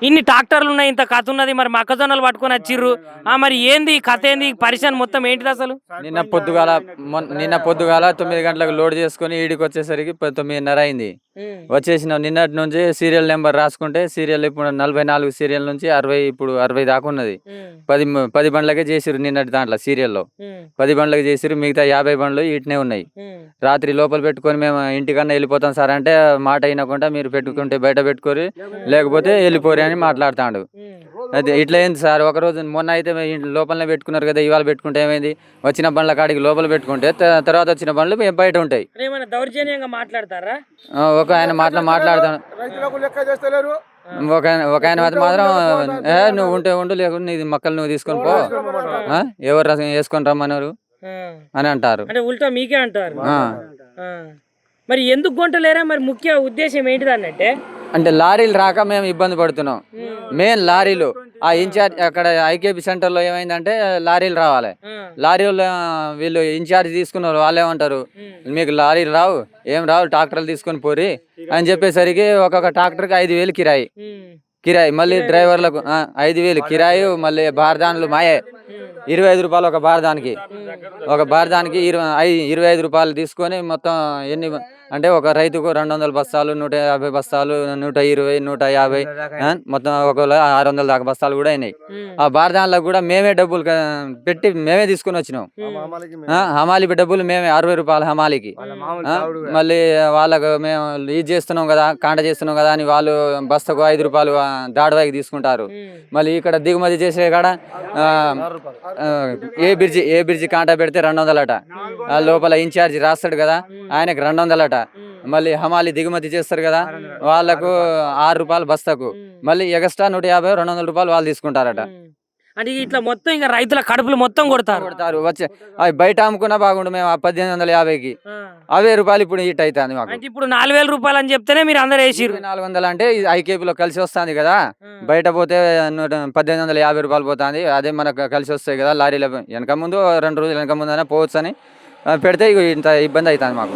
ఇన్ని ట్రాక్టర్లు ఉన్నాయి, ఇంత కథ ఉన్నది, మరి మొక్కజొన్నలు పట్టుకొని వచ్చిర్రు. మరి ఏంది కథ, ఏంది పరిశాన్ మొత్తం ఏంటిది అసలు? నిన్న పొద్దుగాల 9 గంటలకు లోడ్ చేసుకుని ఈడికి వచ్చేసరికి 9:30 అయింది. వచ్చేసినాం. నిన్నటి నుంచి సీరియల్ నెంబర్ రాసుకుంటే సీరియల్ ఇప్పుడు 44 సీరియల్ నుంచి 60, ఇప్పుడు 60 దాకా ఉన్నది. 10 బండ్లకే చేసిరు నిన్నటి దాంట్లో సీరియల్లో 10 బండ్లకి చేసిరు. మిగతా 50 బండ్లు ఇట్నే ఉన్నాయి. రాత్రి లోపల పెట్టుకొని మేము ఇంటికన్నా వెళ్ళిపోతాం సార్ అంటే మాట అయినకుండా మీరు పెట్టుకుంటే బయట పెట్టుకోరి, లేకపోతే వెళ్ళిపోరి అని మాట్లాడుతాడు. అదే ఇట్లా ఏంది సార్, ఒకరోజు మొన్న అయితే లోపలనే పెట్టుకున్నారు కదా, ఇవాళ పెట్టుకుంటే ఏమైంది? వచ్చిన బండ్ల కాడికి లోపల పెట్టుకుంటే తర్వాత వచ్చిన బండ్లు బయట ఉంటాయి. దౌర్జన్యంగా మాట్లాడతారా? ఒక ఆయన మాట్లాడతాను. ఒక ఆయన మాత్రం నువ్వు ఉంటే ఉండు, లేకుండా నీ మొక్కలు నువ్వు తీసుకొని పో, ఎవరు రసం వేసుకొని రమ్మన్నారు అని అంటారు. అంటే ఉల్టా మీకే అంటారు. మరి ఎందుకు కొంటలేరా? మరి ముఖ్య ఉద్దేశం ఏంటిది అన్నట్టే, అంటే లారీలు రాక మేము ఇబ్బంది పడుతున్నాం. మెయిన్ లారీలు ఆ ఇన్ఛార్జ్ అక్కడ ఐకేపీ సెంటర్లో ఏమైందంటే లారీలు రావాలి. లారీలు వీళ్ళు ఇన్ఛార్జ్ తీసుకున్నారు. వాళ్ళు ఏమంటారు, మీకు లారీలు రావు, ఏం రావు, ట్రాక్టర్లు తీసుకొని పోరి అని చెప్పేసరికి ఒక్కొక్క ట్రాక్టర్కి 5,000 కిరాయి, మళ్ళీ డ్రైవర్లకు 5,000 కిరాయి, మళ్ళీ బార్దాన్లు మాయే. 25 రూపాయలు ఒక బార్దానికి. 25 రూపాయలు తీసుకొని మొత్తం ఎన్ని అంటే ఒక రైతుకు 200 బస్తాలు, 150 బస్తాలు, 120, 150, మొత్తం ఒకవేళ 600 దాకా బస్తాలు కూడా అయినాయి. ఆ బార్దాన్లకు కూడా మేమే డబ్బులు పెట్టి మేమే తీసుకొని వచ్చినాం. హమాలి డబ్బులు మేమే 60 రూపాయలు హమాలికి. మళ్ళీ వాళ్ళకు మేము ఇది చేస్తున్నాం కదా, కాంట చేస్తున్నాం కదా అని వాళ్ళు బస్తకు 5 రూపాయలు దాడవాయికి తీసుకుంటారు. మళ్ళీ ఇక్కడ దిగుమతి చేసే కాడ ఏ బ్రిడ్జి కాంటా పెడితే 200 అట. లోపల ఇన్ఛార్జి రాస్తాడు కదా, ఆయనకు 200 అట. మళ్ళీ హమాలి దిగుమతి చేస్తారు కదా, వాళ్ళకు 6 రూపాయలు బస్తకు. మళ్ళీ ఎక్స్ట్రా 150, 200 రూపాయలు వాళ్ళు తీసుకుంటారట. అంటే ఇట్లా మొత్తం ఇంకా రైతుల కడుపులు మొత్తం కొడతారు. వచ్చే అవి బయట అమ్ముకున్నా బాగుండు. మేము 1850కి 60 రూపాయలు ఇప్పుడు ఇట్ అవుతుంది మాకు. ఇప్పుడు 4,000 రూపాయలు అని చెప్తేనే మీరు అందరు వేసిరు. 400 అంటే ఐకేపీలో కలిసి వస్తుంది కదా, బయట పోతే 1850 రూపాయలు పోతుంది. అదే మనకు కలిసి వస్తాయి కదా లారీలో. వెనక ముందు 2 రోజులు వెనక ముందు అయినా పోవచ్చు అని పెడితే ఇంత ఇబ్బంది అవుతుంది మాకు.